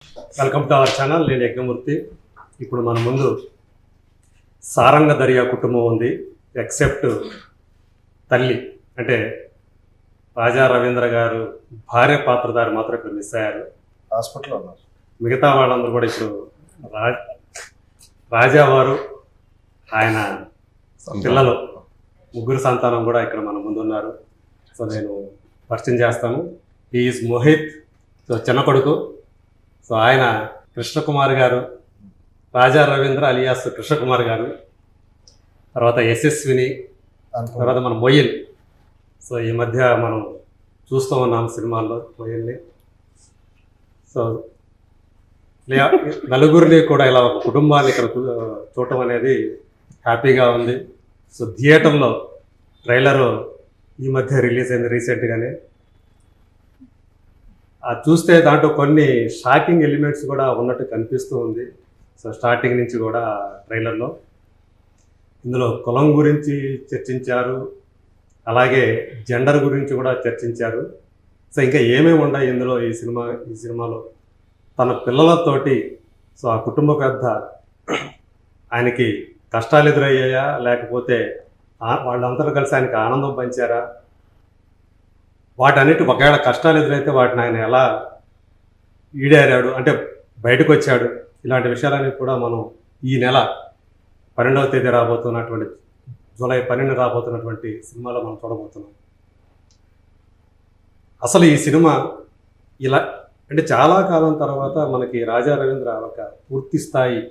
Welcome to our channel. నేను యజ్ఞమూర్తి. ఇప్పుడు మన ముందు సారంగ దర్యా కుటుంబం ఉంది. ఎక్సెప్ట్ తల్లి అంటే రాజా రవీంద్ర గారు భార్య పాత్రధారి మాత్రం ఇప్పుడు మిస్ అయ్యారు, హాస్పిటల్లో ఉన్నారు. మిగతా వాళ్ళందరూ కూడా ఇప్పుడు రాజా వారు ఆయన పిల్లలు ముగ్గురు సంతానం కూడా ఇక్కడ మన ముందు ఉన్నారు. సో నేను పరిచయం చేస్తాను. ఈజ్ మోహిత్, సో చిన్న కొడుకు. సో ఆయన కృష్ణకుమార్ గారు, రాజా రవీంద్ర అలియాస్ కృష్ణకుమార్ గారు, తర్వాత యశస్విని, తర్వాత మన మొయిల్. సో ఈ మధ్య మనం చూస్తూ ఉన్నాం సినిమాల్లో మొయిల్ని. సో నలుగురిని కూడా ఇలా ఒక కుటుంబాన్ని ఇక్కడ చూడటం అనేది హ్యాపీగా ఉంది. సో థియేటర్లో ట్రైలరు ఈ మధ్య రిలీజ్ అయింది రీసెంట్గానే. అది చూస్తే దాంట్లో కొన్ని షాకింగ్ ఎలిమెంట్స్ కూడా ఉన్నట్టు కనిపిస్తూ ఉంది. సో స్టార్టింగ్ నుంచి కూడా ట్రైలర్లో ఇందులో కులం గురించి చర్చించారు, అలాగే జెండర్ గురించి కూడా చర్చించారు. సో ఇంకా ఏమేమి ఉన్నాయి ఇందులో ఈ సినిమాలో తన పిల్లలతోటి. సో ఆ కుటుంబ పెద్ద ఆయనకి కష్టాలు ఎదురయ్యాయా, లేకపోతే వాళ్ళందరూ కలిసి ఆయనకి ఆనందం పంచారా, వాటన్నిటి ఒకవేళ కష్టాలు ఎదురైతే వాటిని ఆయన ఎలా ఈడేరాడు, అంటే బయటకు వచ్చాడు, ఇలాంటి విషయాలన్నీ కూడా మనం ఈ నెల 12వ తేదీ రాబోతున్నటువంటి జూలై 12 రాబోతున్నటువంటి సినిమాలో మనం చూడబోతున్నాం. అసలు ఈ సినిమా ఇలా అంటే చాలా కాలం తర్వాత మనకి రాజా రవీంద్ర ఒక పూర్తి స్థాయి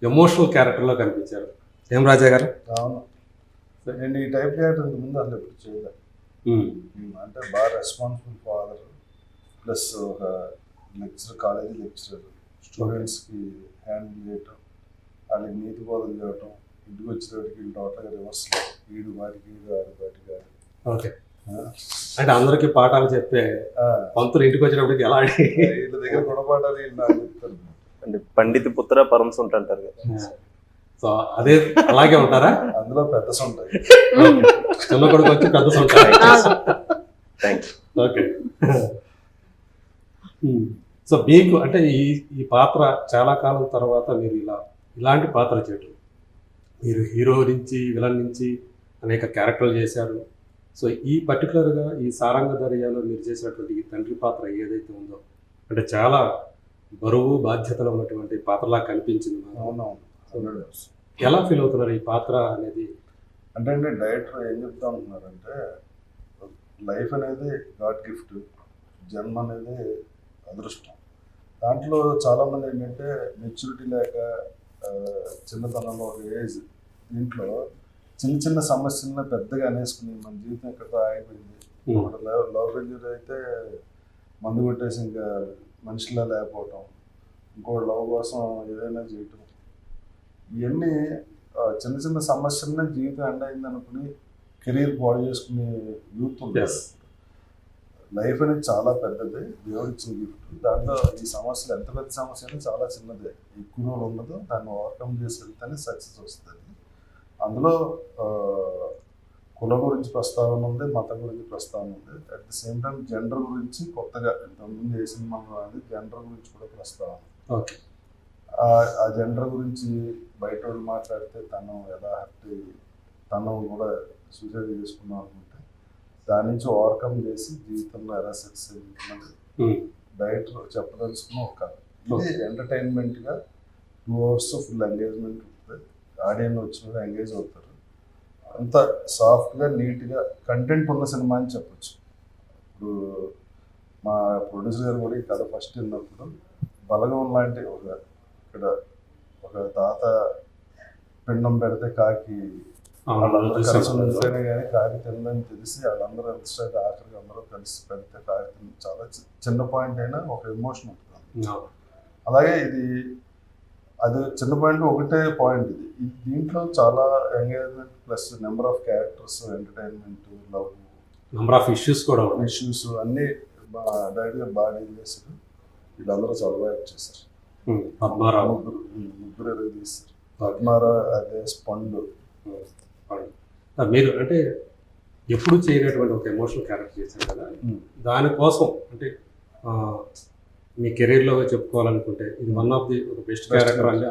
ఎమోషనల్ క్యారెక్టర్లో కనిపించారు. ఏం రాజా గారు? అవును, నేను ఈ టైప్ క్యారెక్టర్ ముందు అసలు ఎప్పుడు చేయలేదు. అంటే బాగా రెస్పాన్సిబుల్ ఫాదర్, ప్లస్ ఒక లెక్చరర్, కాలేజీ లెక్చరర్, స్టూడెంట్స్కి హ్యాండిల్ చేయటం, వాళ్ళకి నీతి బోధలు చేయటం, ఇంటికి వచ్చేటప్పటికి టోటల్గా రివర్స్, వీడు వాటికి ఆడు బయటికి ఆడు. ఓకే, అంటే అందరికీ పాఠాలు చెప్పే పంతులు ఇంటికి వచ్చేటప్పటికి ఎలా వీళ్ళ దగ్గర గుణపాఠాలు వీళ్ళు నాకు చెప్తారు. అంటే పండిత పుత్ర పరమస్ ఉంటారు కదా. సో అదే అలాగే ఉంటారా? అందులో పెద్దస్ ఉంటాయి, చిన్న కొడుకు వచ్చి పెద్దస్ ఉంటాయి. ఓకే. సో మీకు అంటే ఈ పాత్ర చాలా కాలం తర్వాత మీరు ఇలాంటి పాత్ర చేయటం, మీరు హీరో నుంచి విలన్ నుంచి అనేక క్యారెక్టర్లు చేశారు. సో ఈ పర్టికులర్గా ఈ సారంగ దర్యాలో మీరు చేసినటువంటి ఈ తండ్రి పాత్ర ఏదైతే ఉందో అంటే చాలా బరువు బాధ్యతలు ఉన్నటువంటి పాత్రలా కనిపించింది. ఎలా ఫీల్ అవుతున్నారు ఈ పాత్ర అనేది? అంటే డైరెక్టర్ ఏం చెప్తా ఉంటున్నారంటే లైఫ్ అనేది గాడ్ గిఫ్ట్, జన్మ అనేది అదృష్టం. దాంట్లో చాలామంది ఏంటంటే మెచ్యూరిటీ లేక చిన్నతనంలో ఒక ఏజ్, దీంట్లో చిన్న చిన్న సమస్యలను పెద్దగా అనేసుకుని మన జీవితం ఎక్కడితో ఆగిపోయింది. ఒక లవ్ ఫెయిల్యూర్ అయితే మందు కొట్టేసి ఇంకా మనిషిలా లేకపోవటం, ఇంకో లవ్ కోసం ఏదైనా చేయటం, ఇవన్నీ చిన్న చిన్న సమస్యలనే జీవితం ఎండ్ అయింది అనుకుని కెరీర్ పాడు చేసుకునే యూత్ ఉంటుంది. లైఫ్ అనేది చాలా పెద్దది, దేవుడు ఇచ్చిన గిఫ్ట్. దాంట్లో ఈ సమస్యలు ఎంత పెద్ద సమస్య అయినా చాలా చిన్నదే, ఎక్కువ రోజులు ఉండదు. దాన్ని ఓవర్కమ్ చేసి వెళ్తేనే సక్సెస్ వస్తుంది. అందులో కులం గురించి ప్రస్తావన ఉంది, మతం గురించి ప్రస్తావన ఉంది. At the same time gender గురించి కొత్తగా ఇంతకుముందు ఏ సినిమాలో అనేది జెండర్ గురించి కూడా ప్రస్తావన. ఓకే, ఆ జెండర్ గురించి బయట వాళ్ళు మాట్లాడితే తను ఎలా తను కూడా సూసైడ్ చేసుకున్నాం అనుకుంటే దాని నుంచి ఓవర్కమ్ చేసి జీవితంలో ఎలా సక్సెస్ అయ్యింది డైరెక్టర్ చెప్పదలుచుకున్న ఒక కథ. ఇది ఎంటర్టైన్మెంట్గా 2 hours ఫుల్ ఎంగేజ్మెంట్ ఉంటుంది. ఆడియన్స్ వచ్చిన ఎంగేజ్ అవుతారు. అంత సాఫ్ట్గా నీట్గా కంటెంట్ ఉన్న సినిమా అని చెప్పచ్చు. ఇప్పుడు మా ప్రొడ్యూసర్ గారు కూడా ఈ కథ ఫస్ట్ విన్నప్పుడు బలగం లాంటి ఇక్కడ ఒక తాత పిండం పెడితే కాకి వాళ్ళందరూ కలిసి ఉంటేనే కానీ కాకి తిందని తెలిసి వాళ్ళందరూ ఎంత ఆఖరికి అందరూ కలిసి పెడితే కాకి తింది. చాలా చిన్న పాయింట్ అయినా ఒక ఎమోషన్ ఉంటుంది. అలాగే అది చిన్న పాయింట్, ఒకటే పాయింట్. ఇది దీంట్లో చాలా engagement plus number of characters, entertainment, love, number of issues కూడా ఇష్యూస్ అన్నీ డైరెక్ట్గా బాగా డీల్ చేశారు. వీళ్ళందరూ చాలా బాగా చేశారు. ముగ్గురు ఎదురు తీస్తారు. పద్మారా, అదే పండు. మీరు అంటే ఎప్పుడు చేయనటువంటి ఒక ఎమోషనల్ క్యారెక్టర్ చేశారు కదా, దానికోసం అంటే మీ కెరీర్లో చెప్పుకోవాలనుకుంటే ఇది one of the best character అని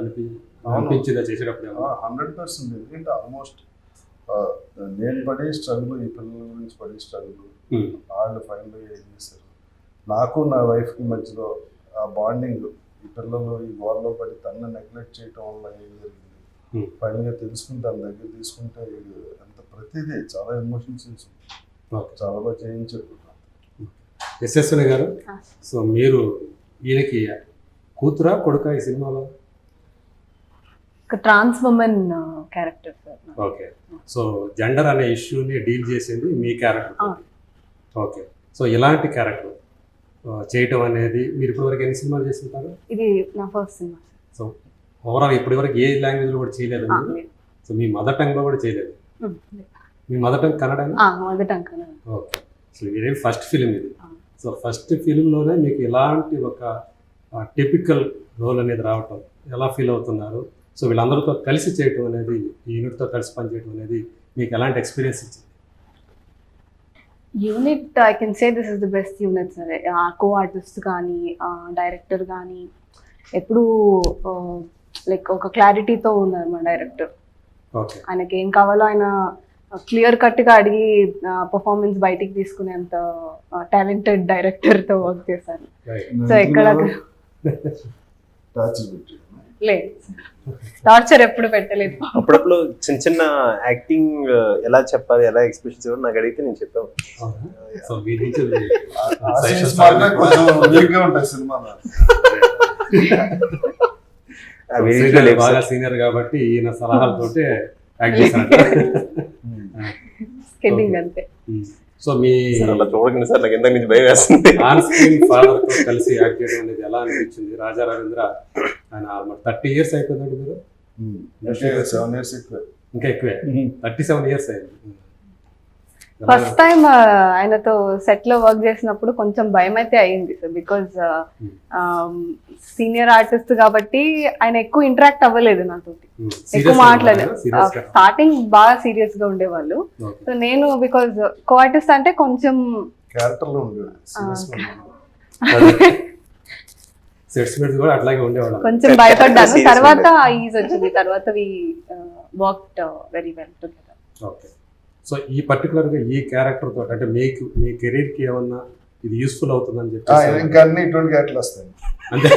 అనిపించిందా చేసేటప్పుడు ఏమన్నా? 100%. ఎందుకంటే ఆల్మోస్ట్ నేను పడే స్ట్రగుల్, ఈ పిల్లల గురించి పడే స్ట్రగుల్, వాళ్ళు ఫైనల్గా ఏం చేశారు, నాకు నా వైఫ్కి మధ్యలో ఆ బాండింగ్, ఈ పిల్లలు ఈ గోడలో పడి తనని నెగ్లెక్ట్ చేయటం వల్ల ఏం జరిగింది, ఫైనల్గా తెలుసుకుని తన దగ్గర తీసుకుంటే అంత ప్రతిదీ చాలా ఎమోషన్స్ చాలా బాగా చేయించారు. యశస్విని గారు, సో మీరు ఈయనకి కూతురా కొడుకా ఈ సినిమాలో? ఒక trans woman character sir. Okay, so gender అనే ఇష్యూని డీల్ చేసింది మీ క్యారెక్టర్. ఓకే, సో ఇలాంటి క్యారెక్టర్ చేయటం అనేది మీరు ఇప్పటివరకు ఎన్ని సినిమాలు చేస్తుంటారు? ఇది నా ఫస్ట్ సినిమా. సో ఓవరాల్ ఇప్పటివరకు ఏ లాంగ్వేజ్లో కూడా చేయలేదు మీరు? సో మీ మదర్ టంగ్లో కూడా చేయలేదు? మీ మదర్ టంగ్ కన్నడనా? Mother tongue Kannada. Okay, so ఇదే ఫస్ట్ ఫిలిం ఇది. సో ఫస్ట్ ఫిలింలోనే మీకు ఇలాంటి ఒక టిపికల్ రోల్ అనేది రావటం ఎలా ఫీల్ అవుతున్నారు? సో వీళ్ళందరితో కలిసి చేయటం అనేది, ఈ యూనిట్తో కలిసి పనిచేయడం అనేది మీకు ఎలాంటి ఎక్స్పీరియన్స్ ఇచ్చింది? Unit, I can say this is the best unit sir. Co artist కానీ డైరెక్టర్ కానీ ఎప్పుడు లైక్ ఒక క్లారిటీతో ఉన్నారు మా డైరెక్టర్. ఓకే, ఆయనకి ఏం కావాలో ఆయన క్లియర్ కట్గా అడిగి పర్ఫార్మెన్స్ బయటికి తీసుకునేంత టాలెంటెడ్ డైరెక్టర్తో వర్క్ చేశాను. సో ఎక్కడ లేదు, టార్చర్ ఎప్పుడు పెట్టలేదు. అప్పుడప్పుడు చిన్న చిన్న యాక్టింగ్ ఎలా చెప్పాలి, ఎలా ఎక్స్ప్రెషన్స్ ఇవ్వాలి నాకు అడిగితే నేను చెప్పాను. సో మీ నుంచి ఉంటాయి సినిమాలో. బాగా సీనియర్ కాబట్టి ఈయన సలహాలతోటే యాక్ట్ చేశారు. స్కెడ్డింగ్ అంతే. సో మీ అలా చూడకండి సార్, నాకు ఎంత నుంచి భయం వేస్తుంది. ఆన్ స్క్రీన్ ఫాదర్ తో కలిసి యాక్ట్ చేయడం అనేది ఎలా అనిపించింది? రాజా రవీంద్ర ఆయన 30 years అయిపోయిందండి మీరు? 7 years ఎక్కువ. ఇంకా ఎక్కువే, 37 years అయింది. ఫస్ట్ టైం ఆయనతో సెట్ లో వర్క్ చేసినప్పుడు కొంచెం భయం అయితే అయింది సార్. బికాజ్ సీనియర్ ఆర్టిస్ట్ కాబట్టి ఆయన ఎక్కువ ఇంటరాక్ట్ అవ్వలేదు నాతో, ఎక్కువ మాట్లాడలేదు. స్టార్టింగ్ బాగా సీరియస్ గా ఉండేవాళ్ళు. సో నేను బికాజ్ కో ఆర్టిస్ట్ అంటే కొంచెం క్యారెక్టర్లో సెట్స్ మీద కూడా అట్లాగే ఉండేవాళ్ళు. కొంచెం భయపడ్డాను. తర్వాత ఈజ్ వచ్చింది. తర్వాత we worked very well together. Okay, so ఈ పర్టికులర్గా ఈ క్యారెక్టర్ తోటి అంటే మీకు మీ కెరీర్కి ఏమన్నా ఇది యూస్ఫుల్ అవుతుందని చెప్పి ఇంకా అన్ని ఇటువంటి క్యారెక్టర్లు వస్తాయి అంటే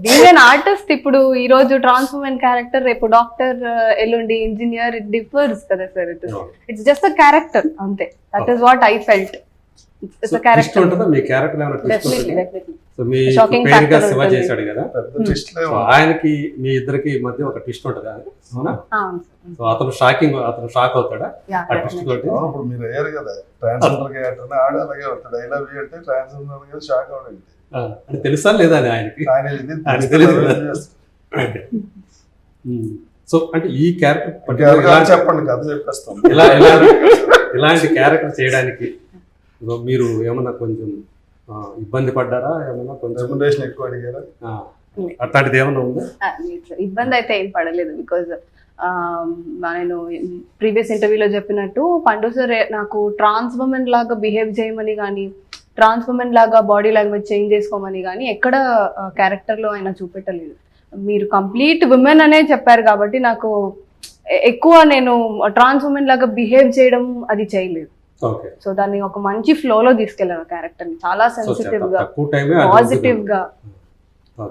బీయింగ్ ఆర్టిస్ట్ ఇప్పుడు ఈ రోజు ట్రాన్స్ ఉమెన్ క్యారెక్టర్, రేపు డాక్టర్, ఎల్లుండి ఇంజనీర్, ఇట్ డిఫర్స్ కదా sir. It's just a character అంతే. That is what I felt. It's a character. మీ క్యారెక్టర్ ఏమైనా ట్విస్ట్ డెఫినెట్లీ ఉంటుందా? డెఫినెట్లీ. సో మీ Shocking పేరుగా factor శివ ఉంటుంది. చేశాడు కదా, ట్విస్ట్లే సో ఆయనకి మీ ఇద్దరికి మధ్య ఒక ట్విస్ట్ ఉంటుంది అవునా? సో అతను షాక్ అవుతాడా ఆ ట్విస్ట్ తోటి? ఇప్పుడు మీరు అయ్యారు కదా ట్రాన్స్జెండర్ క్యారెక్టర్, ఆడ అలాగే అవుతాడు. ఐ లవ్ యూ అంటే ట్రాన్స్జెండర్ కదా షాక్ అవడం అంటే తెలుసా లేదా అని ఆయనకి? ఆయన తెలియదు. సో అంటే ఈ క్యారెక్టర్ చెప్పండి, కథ చెప్పేస్తాం. ఇలాంటి క్యారెక్టర్ చేయడానికి మీరు ఏమన్నా కొంచెం ఇబ్బంది పడ్డారా? ఏమన్నా కొంచెం రెమ్యునరేషన్ ఎక్కువ అడిగారా? అట్లాంటిది ఏమన్నా ఉందా? ఇబ్బంది అయితే ఏం పడలేదు. బికాజ్ నేను ప్రీవియస్ ఇంటర్వ్యూలో చెప్పినట్టు పండు సార్ నాకు ట్రాన్స్ ఉమెన్ లాగా బిహేవ్ చేయమని కానీ, ట్రాన్స్ ఉమెన్ లాగా బాడీ లాంగ్వేజ్ చేంజ్ చేసుకోమని కానీ ఎక్కడ క్యారెక్టర్లో ఆయన చూపెట్టలేదు. మీరు కంప్లీట్ ఉమెన్ అనే చెప్పారు కాబట్టి నాకు ఎక్కువ నేను ట్రాన్స్ ఉమెన్ లాగా బిహేవ్ చేయడం అది చేయలేదు. సో దాన్ని ఒక మంచి ఫ్లోలో తీసుకెళ్ళాను క్యారెక్టర్ ని. చాలా సెన్సిటివ్ గా, పాజిటివ్ గా,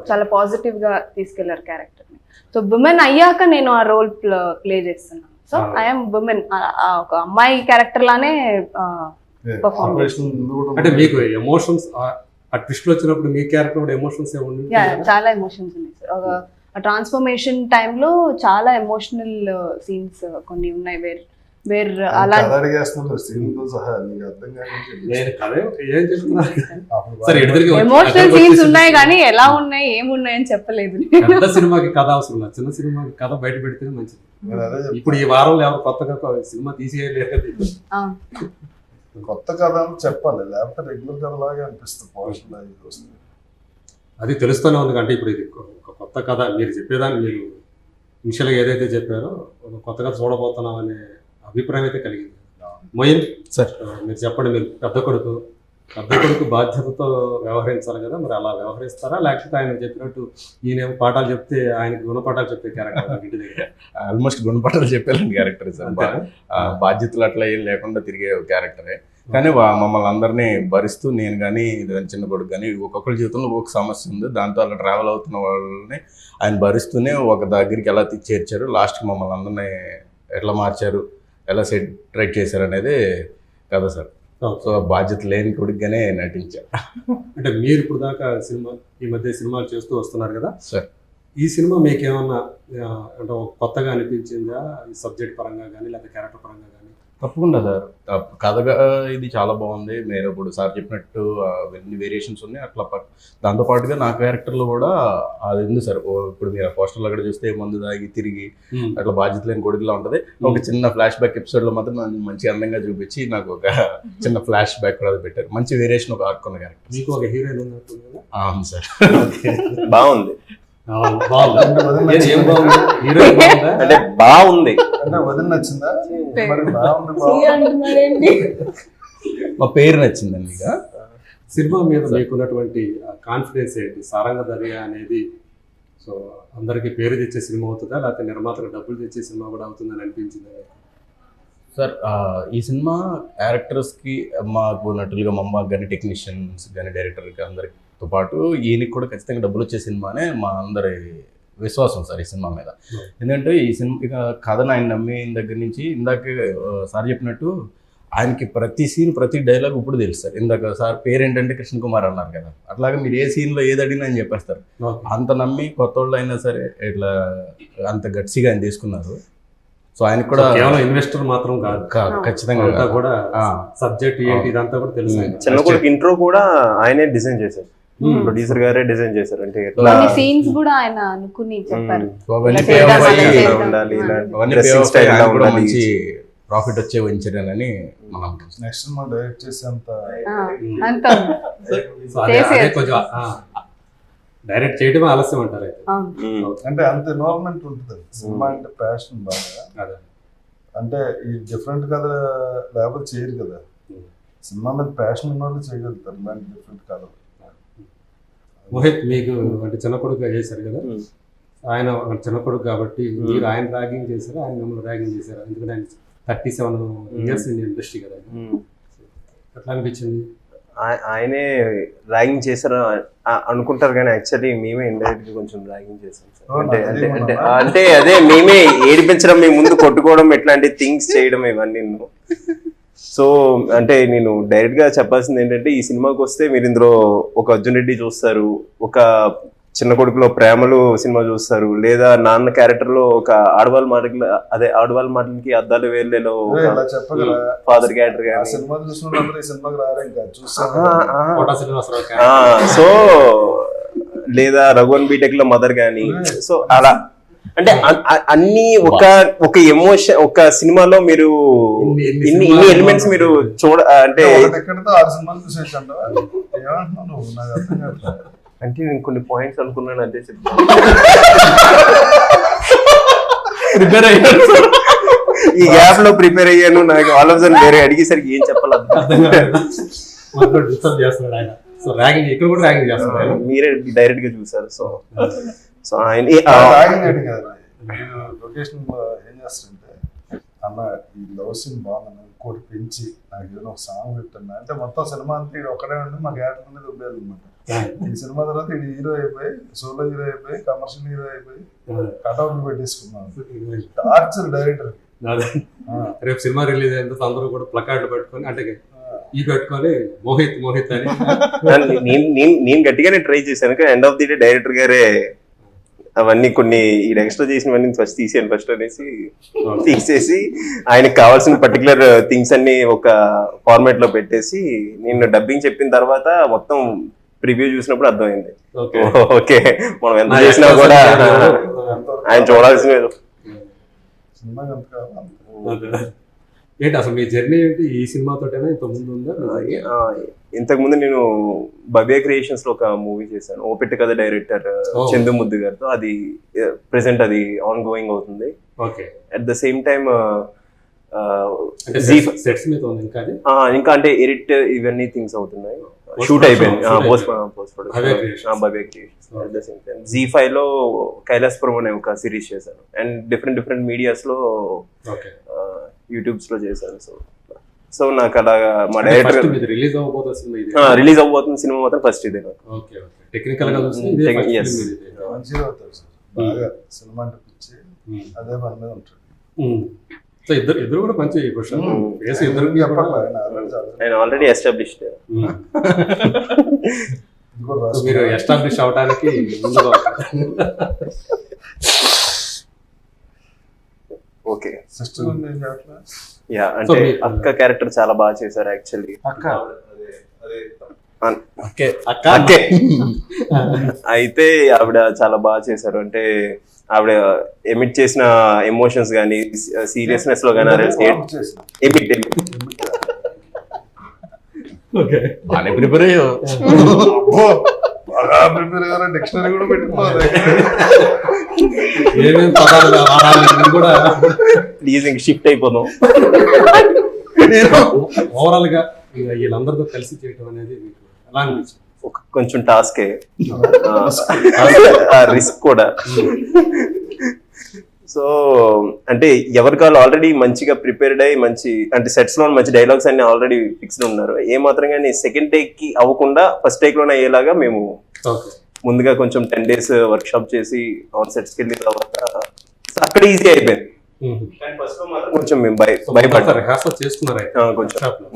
చాలా పాజిటివ్ గా తీసుకెళ్లారు క్యారెక్టర్ ని. సో ఉమెన్ అయ్యాక నేను ఆ రోల్ ప్లే చేస్తున్నాను. సో ఐఎమ్ ఉమెన్, ఒక అమ్మాయి క్యారెక్టర్ లానే పర్ఫార్మ్ చేస్తున్నాను. అంటే మీకు ఎమోషన్స్ ఆ ట్విస్ట్ వచ్చినప్పుడు మీ క్యారెక్టర్ కూడా ఎమోషన్స్ ఏముంది? చాలా ఎమోషన్స్ ఉన్నాయి సార్. ట్రాన్స్ఫర్మేషన్ టైంలో చాలా ఎమోషనల్ సీన్స్ కొన్ని ఉన్నాయి. అలా ఎమోషనల్ సీన్స్ ఉన్నాయి కానీ ఎలా ఉన్నాయి ఏమున్నాయి అని చెప్పలేదు. పెద్ద సినిమాకి కథ అవసరం లేదు, చిన్న సినిమాకి కథ బయట పెడితేనే మంచిది. ఇప్పుడు ఈ వారంలో ఎవరు కొత్తగా సినిమా తీసేయలేదు. కొత్త కథ అని చెప్పాలి, లేకపోతే రెగ్యులర్ కథ లాగా అనిపిస్తుంది. అది తెలుస్తూనే ఉంది. అంటే ఇప్పుడు ఇది ఒక కొత్త కథ, మీరు చెప్పేదాన్ని మీరు ఇనిషియల్గా ఏదైతే చెప్పారో ఒక కొత్త కథ చూడబోతున్నాం అనే అభిప్రాయం అయితే కలిగింది. మొయిన్ సార్. మీరు చెప్పండి, మీరు పెద్ద కొడుకు బాధ్యతతో వ్యవహరించాలి కదా, మరి అలా వ్యవహరిస్తారా లేకపోతే ఆయన చెప్పినట్టు ఈయన పాఠాలు చెప్తే ఆయనకి గుణపాఠాలు చెప్పే క్యారెక్టర్ ఇంటి దగ్గర? ఆల్మోస్ట్ గుణపాఠాలు చెప్పేలాంటి క్యారెక్టర్ సార్. అంతేనా? బాధ్యతలు అట్లా ఏం లేకుండా తిరిగే క్యారెక్టరే. కానీ మమ్మల్ని అందరినీ భరిస్తూ నేను కానీ చిన్న కొడుకు కానీ ఒక్కొక్కరి జీవితంలో ఒక్కొక్క సమస్య ఉంది, దాంతో అలా ట్రావెల్ అవుతున్న వాళ్ళని ఆయన భరిస్తూనే ఒక దగ్గరికి ఎలా చేర్చారు, లాస్ట్కి మమ్మల్ని అందరినీ ఎట్లా మార్చారు, ఎలా సెట్ చేశారు అనేది కదా సార్. సో బాధ్యత లేని కొడుకుగానే నటించారు. అంటే మీరు ఇప్పుడు దాకా ఈ మధ్య సినిమాలు చేస్తూ వస్తున్నారు కదా సార్. ఈ సినిమా మీకు ఏమన్నా అంటే కొత్తగా అనిపించిందా, ఈ సబ్జెక్ట్ పరంగా కానీ లేదా క్యారెక్టర్ పరంగా కానీ? తప్పకుండా సార్. కథగా ఇది చాలా బాగుంది. మీరు ఇప్పుడు సార్ చెప్పినట్టు ఎన్ని వేరియేషన్స్ ఉన్నాయి అట్లా దాంతోపాటుగా నా క్యారెక్టర్లో కూడా అది ఉంది సార్. ఇప్పుడు మీరు పోస్టర్లో అక్కడ చూస్తే మందు దాగి తిరిగి అట్లా బాధ్యత లేని కొడుకులా ఉంటుంది. ఒక చిన్న ఫ్లాష్ బ్యాక్ ఎపిసోడ్లో మాత్రం నన్ను మంచి అందంగా చూపించి నాకు ఒక చిన్న ఫ్లాష్ బ్యాక్ కూడా పెట్టారు. మంచి వేరియేషన్ ఒక ఆర్క్ ఉన్న క్యారెక్టర్. మీకు ఒక హీరోయిన్ ఉన్నట్టు కదా? అవును సార్. బాగుంది ఏం బాగుంది? హీరోయిన్ బాగుందా? అంటే బాగుంది అంటే వదిలి నచ్చిందా? మరి బాగుంది. మా పేరు నచ్చిందండి. ఇక సినిమా మీద మీకున్నటువంటి కాన్ఫిడెన్స్ ఏంటి? సారంగ దర్యా అనేది సో అందరికి పేరు తెచ్చే సినిమా అవుతుందా లేకపోతే నిర్మాతకు డబ్బులు తెచ్చే సినిమా కూడా అవుతుందని అనిపించింది సార్? ఈ సినిమా యాక్టర్స్కి మాకు నటులుగా మమ్మాకు కానీ టెక్నీషియన్స్ కానీ డైరెక్టర్కి అందరితో పాటు ఈయనకి కూడా ఖచ్చితంగా డబ్బులు వచ్చే సినిమానే మా అందరి విశ్వాసం సార్ ఈ సినిమా మీద. ఎందుకంటే ఈ సినిమా ఇక కథను ఆయన నమ్మిన దగ్గర నుంచి ఇందాక సార్ చెప్పినట్టు ఆయనకి ప్రతి సీన్ ప్రతి డైలాగ్ ఇప్పుడు తెలుసు సార్. ఇందాక సార్ పేరేంటంటే కృష్ణ కుమార్ అన్నారు కదా, అట్లాగే మీరు ఏ సీన్లో ఏది అడిగినా అని చెప్పేస్తారు. అంత నమ్మి కొత్త వాళ్ళు అయినా సరే ఇట్లా అంత గట్సిగా ఆయన తీసుకున్నారు. సో ఆయనకు కూడా కేవలం ఇన్వెస్టర్ మాత్రం కాదు, ఖచ్చితంగా కూడా సబ్జెక్ట్ ఏంటి ఇదంతా కూడా తెలుసు. చిన్న కొడుకు ఇంట్రో కూడా ఆయనే డిజైన్ చేశారు, ప్రొడ్యూసర్ గారే డిజైన్ చేశారు. అంటే సీన్స్ కూడా ఆయన అనుకుని చెప్పారు. మంచి ప్రాఫిట్ వచ్చే వెంచరేనని మనం నెక్స్ట్ మనం డైరెక్ట్ చేసేంత కొంచెం డైరెక్ట్ చేయడమే ఆలస్యం అంటారు అయితే. అంటే అంత ఇన్వాల్వ్మెంట్ ఉంటుంది. సినిమా అంటే ప్యాషన్ బాగా. అంటే ఈ డిఫరెంట్ కథ లేకపోతే చేయరు కదా. సినిమా మీద ప్యాషన్ ఉన్న వాళ్ళు చేయగలుగుతారు ఇలాంటి డిఫరెంట్ కథలు. మోహిత్, మీకు అంటే చిన్న కొడుకుగా చేశారు కదా, ఆయన చిన్న కొడుకు కాబట్టి మీరు ఆయన ర్యాగింగ్ చేశారు, ఆయన మిమ్మల్ని ర్యాగింగ్ చేశారు. ఎందుకంటే ఆయన 37 years ఇన్ ఇండస్ట్రీ కదా. ఎట్లా అనిపించింది? ఆయనే ర్యాగింగ్ చేశారు అనుకుంటారు కానీ యాక్చువల్లీ మేమే ఇండైరెక్ట్ గా కొంచెం ర్యాగింగ్ చేసాం సార్. అంటే అదే మేమే ఏడిపించడం, మేము ముందు కొట్టుకోవడం, ఇట్లాంటి థింగ్స్ చేయడం ఇవన్నీ. సో అంటే నేను డైరెక్ట్ గా చెప్పాల్సింది ఏంటంటే, ఈ సినిమాకి వస్తే మీరు ఇందులో ఒక అర్జున్ రెడ్డి చూస్తారు, ఒక చిన్న కొడుకులో ప్రేమలు సినిమా చూస్తారు, లేదా నాన్న క్యారెక్టర్ లో ఒక ఆడవాళ్ళ మాటలకి అద్దాలు వేర్లేలో ఫాదర్ క్యారెక్టర్ కానీ. సో లేదా రఘువన్ బీటెక్ లో మదర్ గానీ. సో అలా అంటే అన్ని ఒక ఎమోషన్, ఒక సినిమాలో మీరు ఇన్ని ఎలిమెంట్స్ మీరు అంటే అంటే నేను కొన్ని పాయింట్స్ అనుకున్నాను అంతే చెప్తాను. ప్రిపేర్ అయ్యాను, ఈ గ్యాప్ లో ప్రిపేర్ అయ్యాను. నాకు ఆల్ ఆఫ్ దన్ వేరే అడిగేసరికి ఏం చెప్పాలి మీరే డైరెక్ట్ గా చూసారు. సో ఆయన లొకేషన్ ఏం చేస్తారంటే, అన్న ఈ లవ్ సీన్ బాగుంది, ఇంకోటి పెంచి నాకు ఏదైనా ఒక సాంగ్ పెట్టన్నా అంటే మొత్తం సినిమా అంతా ఇది ఒకటే ఉండి మా క్యారెక్టర్ మీద ఉపయోగం అనమాట. ఈ సినిమా తర్వాత ఇది హీరో అయిపోయి, సోలో హీరో అయిపోయి, కమర్షియల్ హీరో అయిపోయి కట్అవుట్లు పెట్టేసుకున్నాను. Torture director. రేపు సినిమా రిలీజ్ అయిన తర్వాత అందరూ కూడా ప్లకార్డులు పెట్టుకొని అంటే ఈ పెట్టుకొని మోహిత్ అని నేను గట్టిగానే ట్రై చేశాను. కానీ end of the day director గారే అవన్నీ కొన్ని ఈ ఎక్స్ట్రా చేసినవన్నీ ఫస్ట్ తీసేయండి ఫస్ట్ అనేసి తీసేసి ఆయనకు కావాల్సిన పర్టికులర్ థింగ్స్ అన్ని ఒక ఫార్మాట్ లో పెట్టేసి, నేను డబ్బింగ్ చెప్పిన తర్వాత మొత్తం ప్రివ్యూ చూసినప్పుడు అర్థమైంది, ఓకే మనం ఎంత చేసినా కూడా ఆయన చూడాల్సిన. ఏంటి అసలు మీ జర్నీ ఏంటి ఈ సినిమాతోటైనా ఇంత ముందు ఉందా? ఇంతకుముందు నేను భవ్య క్రియేషన్స్ లో ఒక మూవీ చేశాను, ఓపెట్ట కథ డైరెక్టర్ చందు ముద్దు గారితో. అది ప్రెసెంట్ అది ఆన్ గోయింగ్ అవుతుంది. అట్ ద సేమ్ టైమ్ అంటే సెట్స్ మీద ఉంది ఇంకా అది ఇంకా అంటే ఎడిట్ ఇవన్నీ థింగ్స్ అవుతున్నాయి. Post షూట్ అయిపోయింది. production, post Bhavya Creations. Production Z5 లో కైలాసపురం అనే ఒక సిరీస్ చేశాను. అండ్ డిఫరెంట్ మీడియాస్ లో ఓకే యూట్యూబ్స్ లో చేశాను. సో నాకు అలాగా మా డైరెక్టర్ మీద రిలీజ్ అవ్వబోతున్న సినిమా ఇది. రిలీజ్ అవ్వబోతున్న సినిమా మాత్రం ఫస్ట్ ఇదే నాకు. ఓకే ఓకే టెక్నికల్ గా చూస్తే ఇదే Technical, first yes. film ఇది. మంచిగా అవుతాడు సార్, బాగా సినిమా అంటే పిచ్చి, అదే పని మీద ఉంటాడు. సో ఇద్దరు కూడా మంచి క్వశ్చన్ ఫేస్ ఇద్దరు చెప్పట్లే, ఆయన already చాలా- నేను ఆల్రెడీ ఎస్టాబ్లిష్డ్. ఇది కూడా రాసుకో. మీరు ఎస్టాబ్లిష్ అవడానికి ముందుగా ఓకే. సిస్టర్ ఉంది ఏం చేయట్లే. యా అంటే మీ- అక్క క్యారెక్టర్ చాలా బాగా చేశారు యాక్చువల్లీ. అక్క ఓకే అక్కే అయితే ఆవిడ చాలా బాగా చేశారు. అంటే ఆవిడ ఎమిట్ చేసిన ఎమోషన్స్ కానీ సీరియస్నెస్ లో కానీ ఆఫ్ చేసిన. ఎమిట్ ఓకే బాగానే ప్రిపేర్ అయ్యో. అబ్బో, బాగా ప్రిపేర్ అయ్యారా, డిక్షనరీ కూడా పెట్టుకోవాలి. ఏమేమి పదాలు వాడాలి అని కూడా ప్లీజ్ ఇంక షిఫ్ట్ అయిపోదాం. ఓవరాల్ గా వీళ్ళందరితో కలిసి చేయడం అనేది మీకు ఎలా అనిపించింది? కొంచెం టాస్కే, రిస్క్ కూడా. సో అంటే ఎవరికి వాళ్ళు ఆల్రెడీ మంచిగా ప్రిపేర్డ్ అయ్యి మంచి అంటే సెట్స్ లో మంచి డైలాగ్స్ అన్ని ఆల్రెడీ ఫిక్స్డ్ ఉన్నారు. ఏ మాత్రం కానీ సెకండ్ టేక్ కి అవ్వకుండా ఫస్ట్ టేక్ లోనే అయ్యేలాగా మేము ఓకే ముందుగా కొంచెం 10 days వర్క్ షాప్ చేసి ఆన్ సెట్స్కి వెళ్ళిన తర్వాత అక్కడ ఈజీ అయిపోయింది. ఫస్ట్ లో మాత్రం కొంచెం మేము భయపడ్డాం రిహార్సల్ చేస్తున్నారు అయితే కొంచెం. workshop లో.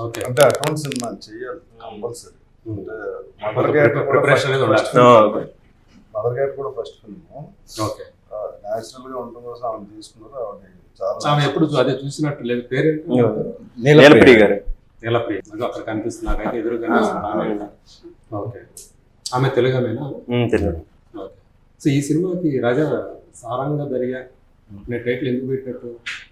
ఓకే అంటే అకౌంట్ సినిమా చేయాలి కంపల్సరీ. అంటే మదర్ ప్రిపరేషన్ అనేది ఉండాలి. ఆ, గేట్ కూడా ఫస్ట్ ఫిల్మ్ ఓకే న్యాచురల్ గా ఉండడం కోసం ఆమె తీసుకున్నారు. ఆవిడ చాలా ఆమె ఎప్పుడు అదే చూసినట్టు లేదు పేరు నీలప్రియ గారు. నీలప్రియ అక్కడ కనిపిస్తుంది నాకైతే ఎదురు కనిపిస్తుంది. ఓకే ఆమె తెలుగామేనా? తెలియదు. ఓకే సో ఈ సినిమాకి రాజా సారంగ దర్యా అనే టైటిల్ ఎందుకు పెట్టినట్టు?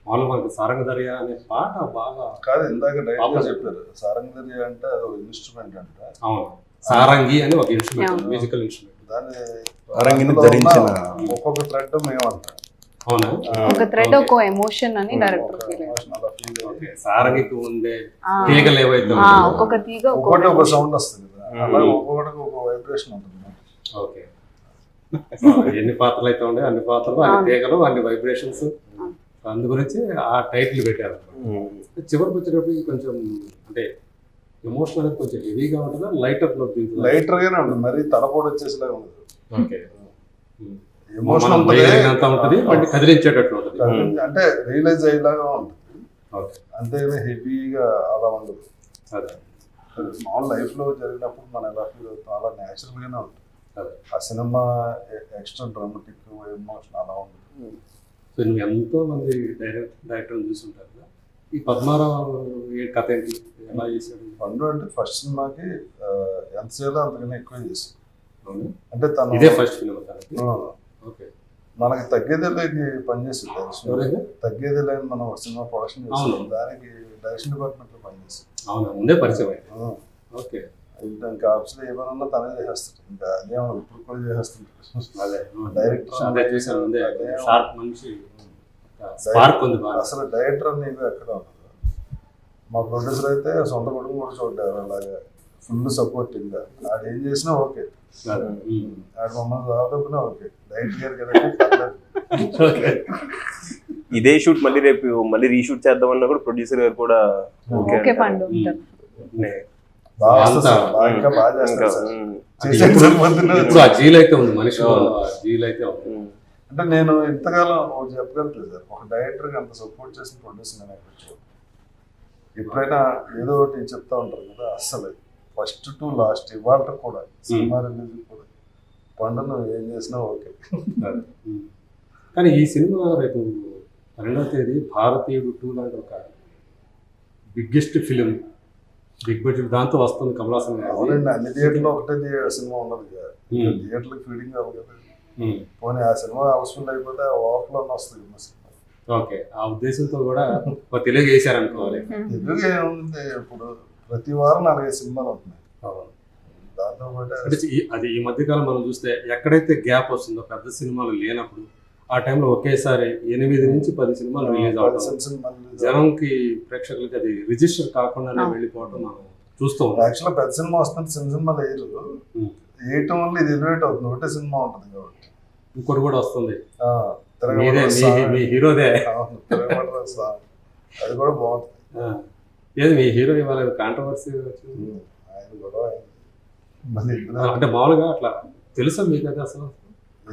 మామూలుగా మనకి సారంగ దర్యా అనే పాట బాగా కాదు, ఇందాక డైరెక్ట్ చెప్పారు సారంగదరి అంటే అది ఒక ఇన్స్ట్రుమెంట్ అంట. అవును సారంగి అని ఒక ఇన్స్ట్రుమెంట్ మ్యూజికల్ ఇన్స్ట్రుమెంట్. దాన్ని సారంగిని అందులో ధరించిన ఉన్న ఒక్కొక్క థ్రెడ్ మేమంటాం. అవునా? ఒక థ్రెడ్ ఒక ఎమోషన్ అని డైరెక్టర్ ఫీల్ అలా ఫీల్ అయ్యి ఓకే సారంగికి ఉండే తీగలు ఏవైతే ఒక్కొక్క తీగ ఒక్కొక్కటి ఒక సౌండ్ వస్తుంది కదా, అలా ఒక్కొక్కటికి ఒక వైబ్రేషన్ ఉంటుంది. ఓకే ఎన్ని పాత్రలు అయితే ఉండే అన్ని పాత్రలు అన్ని తీగలు అన్ని వైబ్రేషన్స్ అందు గురించి ఆ టైటిల్ పెట్టారు. చివరికి వచ్చేటప్పటికి కొంచెం అంటే ఎమోషన్ అనేది కొంచెం హెవీగా ఉంటుందా లైటర్ లో లైటర్ గానే ఉంటుంది, మరి తలపోటు వచ్చేసేలాగా ఉంటుంది. ఓకే ఎమోషన్ అంతా ఉంటుంది మళ్ళీ కదిలించేటట్లు ఉంటుంది. అంటే రియలైజ్ అయ్యేలాగా ఉంటుంది. ఓకే అంతేగాని హెవీగా అలా ఉండదు. అదే స్మాల్ లైఫ్ లో జరిగినప్పుడు మనం ఎలా ఫీల్ అవుతాం అలా న్యాచురల్ గానే ఉంటుంది. అదే ఆ సినిమా ఎక్స్ట్రా డ్రామాటిక్ ఎమోషన్ అలా ఉంటుంది. సో నువ్వు ఎంతో మంది డైరెక్టర్లు చూసుంటారు కదా, ఈ పద్మారావు ఏ కథ ఏంటి ఎలా చేశాడు? పండు అంటే ఫస్ట్ సినిమాకి ఎంత చేయాలో అంతకన్నా ఎక్కువ చేశాడు. అవును. అంటే తను ఇదే ఫస్ట్ ఫిల్మ్ తనకి. ఆ, ఓకే మనకి తగ్గేదేలేకి పనిచేసింది డైరెక్షన్. ఎవరైనా తగ్గేదేలే అని మనం ఒక సినిమా ప్రొడక్షన్ చేస్తాం, అవును. దానికి డైరెక్షన్ డిపార్ట్మెంట్ లో పనిచేస్తాం. అవునా ముందే పరిచయం అయింది. ఓకే ఇంకా ఆప్షన్ ఏమన్నా తనే చేసేస్తాడు. ఇంకా అదే ఇప్పుడు కూడా చేసేస్తుంటాడు. అదే డైరెక్టర్ అదే చూసాను ముందే షార్ప్ మనిషి స్పార్క్ ఉంది బాగా. అసలు డైరెక్టర్ నీకు ఎక్కడ ఉండదు. మా ప్రొడ్యూసర్ అయితే సొంత కొడుకు కూడా చూడ్డారు అలాగా ఫుల్ సపోర్టింగ్ గా. ఆడు ఏం చేసినా ఓకే, అదే. ఆడు మమ్మల్ని దాదాపునా ఓకే. డైరెక్ట్ గారు కదా ఓకే ఇదే షూట్ మళ్ళీ రీషూట్ చేద్దామన్నా కూడా ప్రొడ్యూసర్ గారు కూడా ఓకే పండు ఉంటారు. బాగా వస్తుంది అంతా, సార్. బాగా ఇంకా బాగా ఇంకా చేస్తారు సార్. చేసేది సరిపోతుంది. ఇప్పుడు ఆ జీల్ అయితే ఉంది మనిషి జీల్ అయితే ఉంది. అంటే నేను ఇంతకాలం ఒకటి చెప్పగలుగుతుంది సార్, ఒక డైరెక్టర్కి అంత సపోర్ట్ చేసిన ప్రొడ్యూసర్ నేను ఎక్కడ చూడను. ఎప్పుడైనా ఏదో ఒకటి చెప్తా ఉంటారు కదా, అస్సలు ఫస్ట్ టు లాస్ట్ ఇవాళ కూడా సినిమా రిలీజ్ కూడా పండు నువ్వు ఏం చేసినా ఓకే. కానీ ఈ సినిమా రేపు 12వ తేదీ భారతీయుడు 2 లాంటి ఒక బిగ్గెస్ట్ ఫిలిం బిగ్ బడ్జెట్ దాంతో వస్తుంది కమల్ హాసన్ గారి. అవునండి, అన్ని థియేటర్లో ఒకటే సినిమా ఉండదు కదా, థియేటర్లకు ఫీడింగ్ అవ్వదు కదా. పోనీ ఆ సినిమా హౌస్ఫుల్ అయిపోతే ఓవర్ఫ్లో వస్తుంది మా సినిమా. ఓకే ఆ ఉద్దేశంతో కూడా ఒక తెలుగు వేశారనుకోవాలి. తెలుగు ఏముంది, ఇప్పుడు ప్రతి వారం 4-5 సినిమాలు ఉంటున్నాయి. దాంతో పాటు అంటే అది ఈ మధ్యకాలం మనం చూస్తే ఎక్కడైతే గ్యాప్ వస్తుందో పెద్ద సినిమాలు లేనప్పుడు ఆ టైంలో ఒకేసారి 8 నుంచి 10 సినిమాలు రిలీజ్ అవడం, జనంకి ప్రేక్షకులకి అది రిజిస్టర్ కాకుండానే వెళ్ళిపోవడం మనం చూస్తూ ఉన్నాం. యాక్చువల్గా పెద్ద సినిమా వస్తుంది, చిన్న సినిమాలు వేయటం వల్ల ఇది ఎలివేట్ అవుతుంది. ఒకటే సినిమా ఉంటుంది కాబట్టి. ఇంకోటి కూడా వస్తుంది, తిరగబడ్డ మీ హీరోదే. అది కూడా బాగుంటుంది. ఏది మీ హీరో ఇవాళ కాంట్రవర్సీ ఆయన గొడవ మళ్ళీ అంటే మామూలుగా అట్లా తెలుసా మీకు? అది అసలు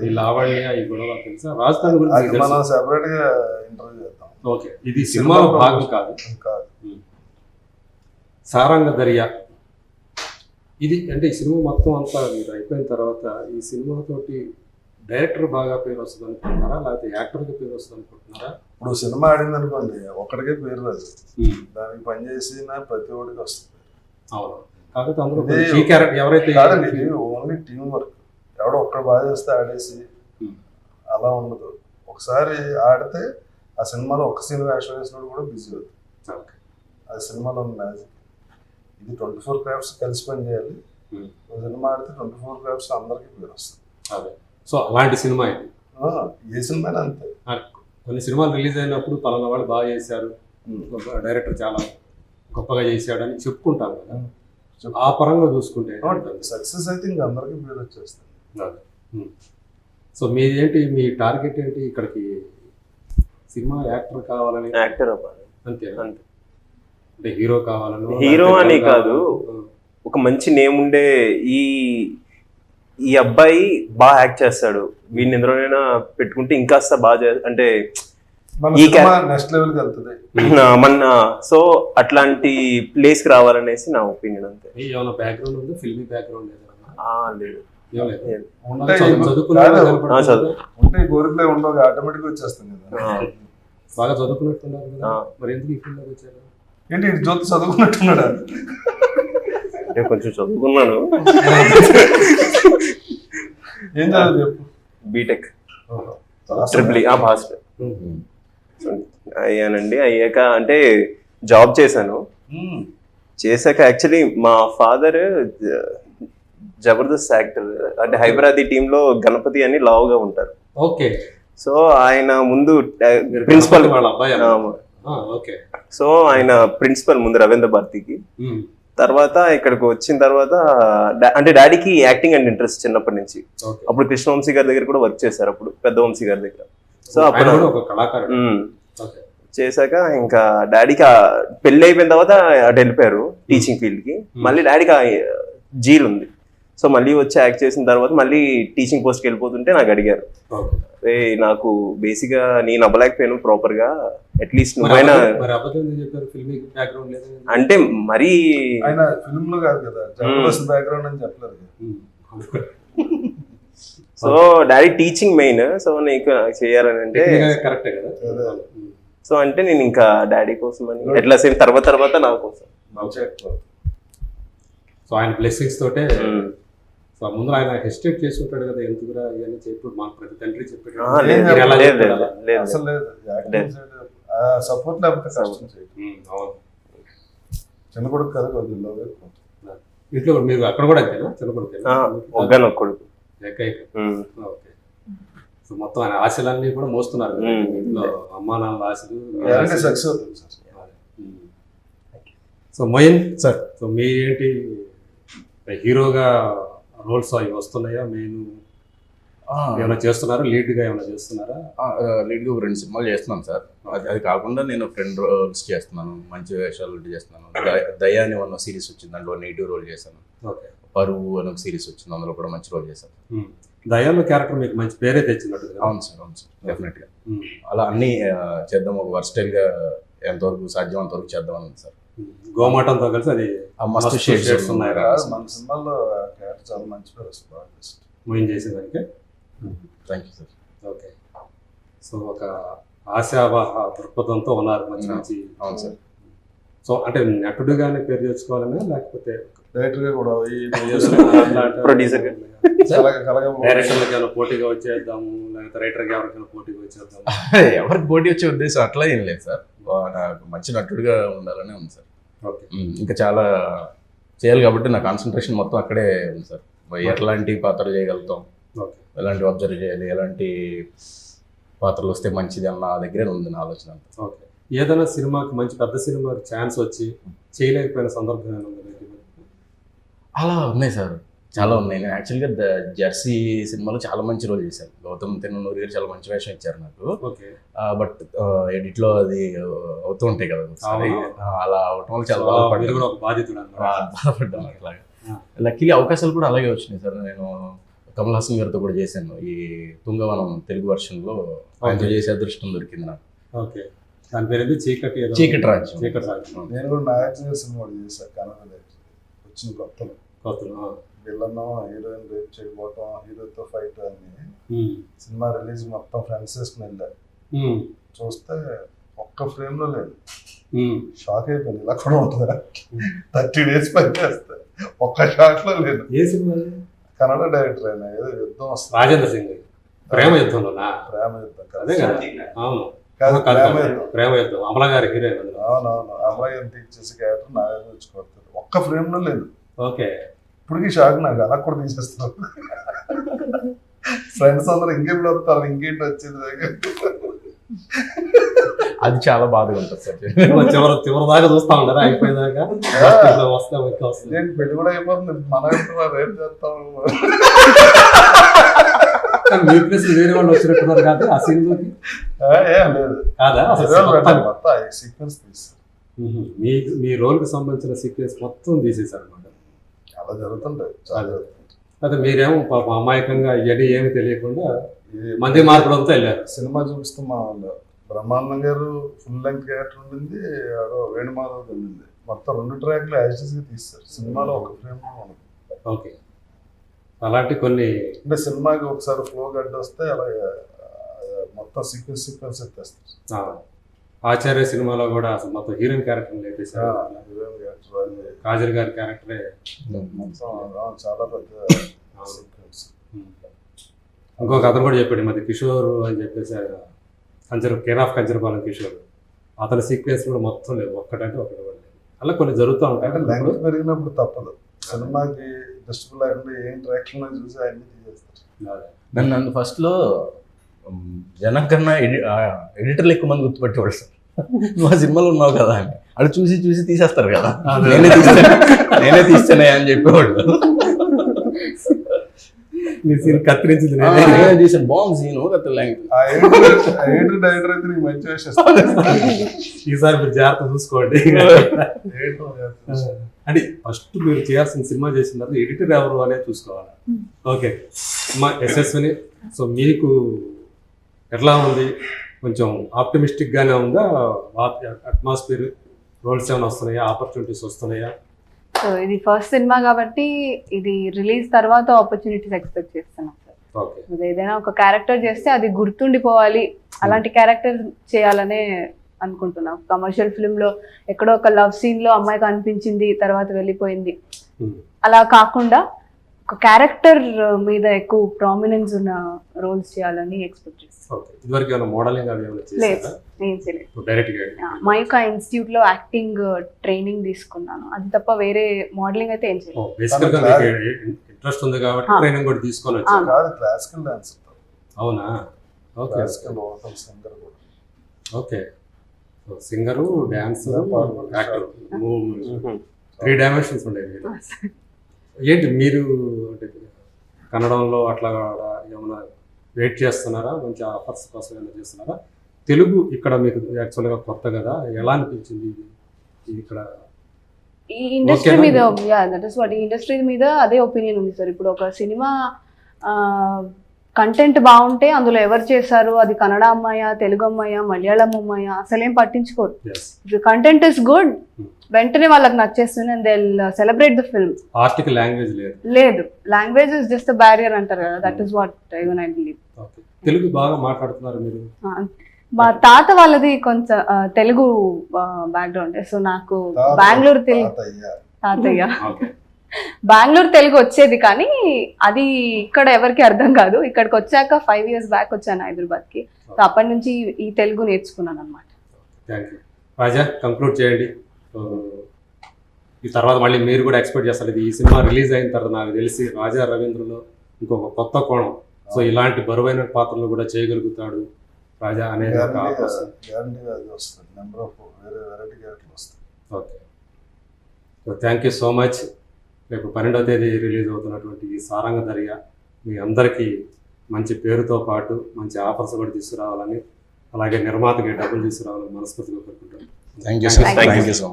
ఈ లావణ్య ఈ గొడవ తెలుసా? రాజధాని గురించి మనం సెపరేట్ గా ఇంటర్వ్యూ చేద్దాం. ఓకే, ఇది సినిమాలో భాగం కాదు. సారంగ దర్యా ఇది అంటే ఈ సినిమా మొత్తం అంతా మీరు అయిపోయిన తర్వాత ఈ సినిమాతోటి డైరెక్టర్ బాగా పేరు వస్తుంది అనుకుంటున్నారా, లేకపోతే యాక్టర్కి పేరు వస్తుంది అనుకుంటున్నారా? ఇప్పుడు సినిమా ఆడింది అనుకోండి, ఒక్కడికే పేరు రాదు, దానికి పనిచేసిన ప్రతి ఒక్కడికి వస్తుంది. అవును, కాకపోతే అందులో ఎవరైతే కాదండి, ఇది ఓన్లీ టీం వర్క్. ఎవడో ఒక్కడ బాగా చేస్తే ఆడేసి అలా ఉండదు. ఒకసారి ఆడితే ఆ సినిమాలో ఒక సీన్ వేషం వేసినప్పుడు కూడా బిజీ అవుతుంది. అది సినిమాలో ఉన్న మ్యాజిక్. ఇది 24 క్రాఫ్ట్స్ కలిసి పని చేయాలి. సినిమా ఆడితే 24 క్రాఫ్ట్స్ అందరికీ పేరు వస్తుంది. అదే, సో అలాంటి సినిమా ఇది. ఏ సినిమా అంతే. కొన్ని సినిమాలు రిలీజ్ అయినప్పుడు పలానా వాళ్ళు బాగా చేశారు, డైరెక్టర్ చాలా గొప్పగా చేశాడు అని చెప్పుకుంటాం కదా. ఆ పరంగా చూసుకుంటే సక్సెస్ అయితే ఇంకా అందరికీ పేరు వచ్చేస్తుంది. సో మీదేంటి, మీ టార్గెట్ ఏంటి? ఇక్కడికి సినిమా యాక్టర్ కావాలని? యాక్టర్ అంతే, అంటే హీరో కావాలని? హీరో అని కాదు, ఒక మంచి నేమ్ ఉండే ఈ అబ్బాయి బాగా యాక్ట్ చేస్తాడు, వీడిని ఎందులోనైనా పెట్టుకుంటే ఇంకాస్త బాగా అంటే నెక్స్ట్ లెవెల్ కి వెళ్తుంది మన. సో అట్లాంటి ప్లేస్ కి రావాలనేసి నా ఒపీనియన్ అంతే. ఏమైనా బ్యాక్గ్రౌండ్ ఉందా? ఫిల్మీ బ్యాక్గ్రౌండ్ లేదు. ఉంటే గోరికలే ఉండవు, ఆటోమేటిక్ వచ్చేస్తుంది కదా. బాగా చదువుకున్నట్టున్నారు కదా, మరి ఎందుకు ఈ ఫీల్డ్లోకి వచ్చారు? ఏంటి జ్యోతి చదువుకున్నట్టున్నాడా? అంటే కొంచెం చదువుకున్నాను. ఏం చదువు చెప్పు. బీటెక్ ట్రిపుల్ ఫాస్ట్ అయ్యానండి. అయ్యాక అంటే జాబ్ చేశాను. చేశాక యాక్చువల్లీ మా ఫాదర్ జబర్దస్త్ యాక్టర్, అంటే హైదరాబాదీ టీంలో గణపతి అని లావుగా ఉంటారు. ఓకే, సో ఆయన ముందు ప్రిన్సిపల్ వాళ్ళ అబ్బాయి. ఓకే, సో ఆయన ప్రిన్సిపల్ ముందు రవీంద్ర భారతికి. తర్వాత ఇక్కడికి వచ్చిన తర్వాత అంటే డాడీకి యాక్టింగ్ అండ్ ఇంట్రెస్ట్ చిన్నప్పటి నుంచి. అప్పుడు కృష్ణవంశీ గారి దగ్గర కూడా వర్క్ చేశారు, అప్పుడు పెద్ద వంశీ గారి దగ్గర. సో అప్పుడు చేశాక ఇంకా డాడీకి పెళ్లి అయిపోయిన తర్వాత అటు వెళ్ళిపోయారు టీచింగ్ ఫీల్డ్ కి. మళ్ళీ డాడీకి జీల్ ఉంది, సో మళ్ళీ వచ్చి యాక్ట్ చేసిన తర్వాత మళ్ళీ టీచింగ్ పోస్ట్కి వెళ్ళిపోతుంటే నాకు అడిగారు, నాకు బేసిక్ గా నేను అవ్వలేకపోయాను ప్రాపర్ గా, అట్లీస్ట్ నువ్వైనా అంటే మరీ ఫిల్మ్ లో కాదు కదా, జబర్దస్త్ బ్యాక్గ్రౌండ్ అని చెప్పలేదు. So daddy teaching main, so నీకు చేయాలని అంటే కరెక్టే కదా. సో అంటే నేను ఇంకా డాడీ కోసం అని ఎట్లా సేమ్ తర్వాత నా కోసం. సో ఆయన బ్లెస్సింగ్స్ తోటే. సో ముందు ఆయన హెస్టేట్ చేసి ఉంటాడు కదా, ఎందుకురా ఇవన్నీ చెప్పి మా ప్రతి తండ్రి చెప్పాడు. సపోర్ట్ లేకపోతే చిన్న కొడుకు కదా కొద్దిగా ఇంట్లో మీరు అక్కడ కూడా అంతేనా? చిన్న కొడుకు ఓకే. సో మొత్తం ఆయన ఆశలన్నీ కూడా మోస్తున్నారు ఇంట్లో, అమ్మా నాన్న ఆశలు సక్సెస్ అవుతుంది sir. So Moin sir, so మీరేంటి హీరోగా రోల్స్ అవి వస్తున్నాయా? మెయిన్ ఏమైనా చేస్తున్నారా? లీడ్గా ఏమైనా చేస్తున్నారా? లీడ్గా 2 సినిమాలు చేస్తున్నాను సార్. అది కాకుండా నేను ఫ్రెండ్ రోల్స్ చేస్తున్నాను, మంచి వేషాలు చేస్తున్నాను. దయా అని ఒక సిరీస్ వచ్చింది, దాంట్లో నెగిటివ్ రోల్ చేశాను. ఓకే. పరువు అని ఒక సిరీస్ వచ్చింది, అందులో కూడా మంచి రోల్ చేశాను. దయాలో క్యారెక్టర్ మీకు మంచి పేరే తెచ్చినట్టు. అవును సార్, డెఫినెట్గా. అలా అన్నీ చేద్దాం, ఒక వర్స్టైల్గా ఎంతవరకు సాధ్యం అంతవరకు చేద్దాం అని సార్. గోమాటంతో కలిసి అది మస్తు షేడ్స్ ఉన్నాయి. మన సినిమాలో క్యారెక్టర్ చాలా మంచి పేరు వస్తుంది మూవీ చేసేదానికి. Thank you sir. Okay. So ఒక ఆశావాహ దృక్పథంతో ఉన్నారు, మంచి మంచి. అవును సార్. సో అంటే నటుడుగానే పేరు తెచ్చుకోవాలన్నా, లేకపోతే డైరెక్టర్ గా కూడా ప్రొడ్యూసర్ డైరెక్టర్లకి ఏమైనా పోటీగా వచ్చేద్దాము, లేకపోతే రైటర్కి ఎవరికైనా పోటీగా వచ్చేద్దాము? ఎవరికి పోటీ వచ్చే ఉద్దేశం అట్లా ఏం లేదు సార్. నాకు మంచి నటుడుగా ఉండాలనే ఉంది సార్. ఓకే. ఇంకా చాలా చేయాలి కాబట్టి నా కాన్సన్ట్రేషన్ మొత్తం అక్కడే ఉంది సార్. ఎలాంటి పాత్రలు చేయగలుగుతాం, ఎలాంటి అబ్జర్వ్ చేయాలి, ఎలాంటి పాత్రలు వస్తే మంచిది అన్న దగ్గరే ఉంది నా ఆలోచన అంతా. ఓకే. ఏదైనా సినిమాకి మంచి పెద్ద సినిమాకి ఛాన్స్ వచ్చి చేయలేకపోయిన సందర్భం ఏమైనా ఉందా? అలా ఉన్నాయి సార్, చాలా ఉన్నాయి. నేను యాక్చువల్గా జెర్సీ సినిమాలో చాలా మంచి రోల్ చేశాను. గౌతమ్ తిన్ననూరి గారు చాలా మంచి వేషం ఇచ్చారు నాకు. ఓకే. బట్ ఎడిట్లో అది అవుతూ ఉంటాయి కదా ఒకసారి. అవును. అలా అవటం వల్ల చాలా మీరు బాధపడ్డాను. కూడా ఒక బాధితుడు అన్నమాట. బాధపడ్డాను అట్లాగా. ఆ. లక్కీలీ అవకాశాలు కూడా అలాగే వచ్చినాయి సార్. నేను కమల్ హాసన్ గారితో కూడా చేశాను ఈ తుంగవనం తెలుగు వర్షన్లో. ఆయనతో చేసే అదృష్టం దొరికింది నాకు. ఓకే. దాని పేరు ఏంటి? చీకటి ఏదో? చీకటి రాజ్యం. చీకటి రాజ్యం. నేను కూడా నాగార్జున సినిమా చేశాను కన్నడ వచ్చిన కొత్తలో. కొత్తలో. విలన్ హీరోయిన్ రేప్ చేయకపోవటం, హీరోతో ఫైట్ అని. ఉమ్. సినిమా రిలీజ్ మొత్తం ఫ్రెండ్స్ వేసుకుని వెళ్ళారు. ఉమ్. చూస్తే ఒక్క ఫ్రేమ్ లో లేదు. ఉమ్. షాక్ అయిపోయింది, ఇలా కూడా ఉంటుందా? 30 days పని చేస్తే ఒక్క షాట్ లో లేదు. ఏ సినిమా అది? కన్నడ డైరెక్టర్ అయినా ఏదో యుద్ధం వస్తుంది, రాజేంద్ర సింగ్ ప్రేమ యుద్ధంలోనా? ప్రేమ యుద్ధం అదే కాదు. కదా. అవును. కాదు, కాదు, ప్రేమ కాదు. యుద్ధం. ప్రేమ యుద్ధం. అమలా గారి హీరోయిన్ అందులో. అవునవును, అమ్మాయి ఎంత ఇచ్చేసి క్యారెక్టర్ నాగార్జున వచ్చి కొడతాడు. ఒక్క ఫ్రేమ్ లో లేదు. ఓకే. ఇప్పటికీ షాక్ నాకు, అలా కూడా తీసేస్తున్నారు. ఫ్రెండ్స్ అందరూ ఇంకేప్పుడు వస్తారు, ఇంకేంటి వచ్చేది. అది చాలా బాధగా ఉంటుంది సార్. చివరి దాకా చూస్తా ఉంటారా? అయిపోయేదాకా వస్తాం ఇంకా వస్తుంది. నేను పెళ్లి కూడా అయిపోతుంది, మన ఇంట్లో రేపు చేస్తాము. మీ ప్లేస్ వేరే వాళ్ళు వచ్చినట్టున్నారు కాదు ఆ సీన్ లోకి? ఏం లేదు, కాదా? అసలు మొత్తం సీక్వెన్స్ తీస్తారు. మీ మీ రోల్ కి సంబంధించిన సీక్వెన్స్ మొత్తం తీసేశారు అనమాట. అలా జరుగుతుంటాయి, చాలా జరుగుతుంటాయి. అదే మీరేమో పాప అమాయకంగా ఇవన్నీ ఏమి తెలియకుండా ఇది మంది మార్పులంతా వెళ్ళారు. సినిమా చూపిస్తూ మా వాళ్ళు బ్రహ్మానందం గారు ఫుల్ లెంగ్త్ క్యారెక్టర్ ఉండింది, అదో వేణుమాధవ్ ఉండింది. మొత్తం 2 ట్రాక్లు యాక్సెస్గా తీస్తారు. సినిమాలో ఒక ఫ్రేమ్ ఉండదు. ఓకే. అలాంటి కొన్ని అంటే సినిమాకి ఒకసారి ఫ్లో గడ్డ వస్తే అలా మొత్తం సీక్వెన్స్ ఎత్తేస్తారు. ఆచార్య సినిమాలో కూడా అసలు మొత్తం హీరోయిన్ క్యారెక్టర్ లేపేశారు. కాజల్ గారి క్యారెక్టరే మొత్తం చాలా పెద్ద సీక్వెన్స్. ఇంకొక అతను కూడా చెప్పాడు మధ్య కిషోర్ అని చెప్పేసి కేర్ ఆఫ్ కంచరపాలెం కిషోర్. అతని సీక్వెన్స్ కూడా మొత్తం లేవు, ఒక్కటంటే ఒకటి కూడా లేదు. అలా కొన్ని జరుగుతూ ఉంటాయి. అంటే లెంగ్త్ పెరిగినప్పుడు తప్పదు. సినిమాకి డిస్టర్బ్ లేకుండా ఏం ట్రాక్షన్ చూసి అన్ని తీసేస్తారు. నన్ను ఫస్ట్లో జనం కన్నా ఎడిటర్లు ఎక్కువ మంది గుర్తుపెట్టేవాళ్ళు సార్. నువ్వు ఆ సినిమాలో ఉన్నావు కదా అని అది చూసి చూసి తీసేస్తారు కదా, నేనే తీస్తానే అని చెప్పేవాళ్ళు. నీ సీన్ కత్తిరించింది నేనే తీసాను, బాగుంది సీను కత్తిరింగ్. డైరెక్టర్ అయితే నీకు మంచి వేసేస్తారు. ఈసారి మీరు జాగ్రత్త చూసుకోండి. అంటే ఫస్ట్ మీరు చేయాల్సిన సినిమా చేసిన తర్వాత ఎడిటర్ ఎవరు అనేది చూసుకోవాలి. ఓకే మా యశస్విని, సో మీకు ఎట్లా ఉంది? కొంచెం ఆప్టిమిస్టిక్ గానే ఉందా? అట్మాస్ఫియర్ రోల్స్ ఏమైనా వస్తున్నాయా? ఆపర్చునిటీస్ వస్తున్నాయా? సో ఇది ఫస్ట్ సినిమా కాబట్టి ఇది రిలీజ్ తర్వాత ఆపర్చునిటీస్ ఎక్స్పెక్ట్ చేస్తున్నాం సార్. ఓకే. ఏదైనా ఒక క్యారెక్టర్ చేస్తే అది గుర్తుండిపోవాలి, అలాంటి క్యారెక్టర్ చేయాలనే అనుకుంటున్నాం. కమర్షియల్ ఫిల్మ్ లో ఎక్కడో ఒక లవ్ సీన్ లో అమ్మాయి కనిపించింది తర్వాత వెళ్ళిపోయింది, అలా కాకుండా ఒక క్యారెక్టర్ మీద ఎక్కువ ప్రామినెన్స్ ఉన్న రోల్స్ చేయాలని ఎక్స్పెక్ట్ చేస్తాం. ఓకే. ఇదివరకు ఏమైనా మోడలింగ్ అవి ఏమైనా లేదు, చేశారా? నేను చేయలేదు. డైరెక్ట్ గా మైకా ఇన్స్టిట్యూట్ లో యాక్టింగ్ ట్రైనింగ్ తీసుకున్నాను, అది తప్ప వేరే మోడలింగ్ అయితే ఏం చేయలేదు. బేసికల్ గా మీకు ఇంట్రెస్ట్ ఉంది కాబట్టి ట్రైనింగ్ కూడా తీసుకొని వచ్చారు. కాదు, క్లాసికల్ డాన్స్. అవునా? ఓకే. క్లాసికల్ సింగర్ కూడా. Okay. Singer, dancer, actor, 3 dimensions ఉండేవి. ఏంటి మీరు అంటే కన్నడంలో అట్లా ఏమైనా వెయిట్ చేస్తున్నారా? మంచి ఆఫర్స్ కోసం ఏమైనా చేస్తున్నారా? తెలుగు ఇక్కడ మీకు యాక్చువల్గా కొత్త కదా, ఎలా అనిపించింది ఇది ఇక్కడ? ఈ ఇండస్ట్రీ మీద దట్ ఇస్ వాట్, ఈ ఇండస్ట్రీ మీద అదే ఒపీనియన్ ఉంది సార్. ఇప్పుడు ఒక సినిమా కంటెంట్ బాగుంటే అందులో ఎవరు చేశారు, అది కన్నడ అమ్మాయా, తెలుగు అమ్మాయా, మలయాళం అమ్మాయా, అసలేం పట్టించుకోరు. కంటెంట్ ఇస్ గుడ్, వెంటనే వాళ్ళకి నచ్చేస్తుంది and they will celebrate the film. Article language లేదు, లాంగ్వేజ్ ఇస్ జస్ట్ బ్యారియర్ అంటారు కదా, that is what I believe. Telugu బాగా మాట్లాడుతున్నారు మీరు. మా తాత వాళ్ళది కొంచెం తెలుగు బ్యాక్గ్రౌండ్, సో నాకు బెంగళూరు తెలుగు, తాతయ్య బెంగళూరు తెలుగు వచ్చేది, కానీ అది ఇక్కడ ఎవరికి అర్థం కాదు. ఇక్కడికి వచ్చాక 5 years బ్యాక్ వచ్చాను హైదరాబాద్కి, సో అప్పటి నుంచి ఈ తెలుగు నేర్చుకున్నాను అనమాట. Thank you. రాజా, కంక్లూడ్ చేయండి. ఈ తర్వాత మళ్ళీ మీరు కూడా ఎక్స్పెక్ట్ చేస్తారు, ఇది ఈ సినిమా రిలీజ్ అయిన తర్వాత నాకు తెలిసి రాజా రవీంద్రలో ఇంకొక కొత్త కోణం, సో ఇలాంటి బరువైన పాత్రలు కూడా చేయగలుగుతాడు రాజా అనేది ఒక ఆఫర్ వస్తుంది. గ్యారంటీగా అది వస్తుంది, నెంబర్ ఆఫ్ వేరే వెరైటీ క్యారెక్టర్లు వస్తాయి. Okay, so thank you so much. రేపు 12వ తేదీ రిలీజ్ అవుతున్నటువంటి ఈ సారంగ దర్యా మీ అందరికీ మంచి పేరుతో పాటు మంచి ఆఫర్స్ కూడా తీసుకురావాలని, అలాగే నిర్మాతకి డబ్బులు తీసుకురావాలని మనస్ఫూర్తిగా కోరుకుంటాను. Thank you sir, Thank you. Thank you so much.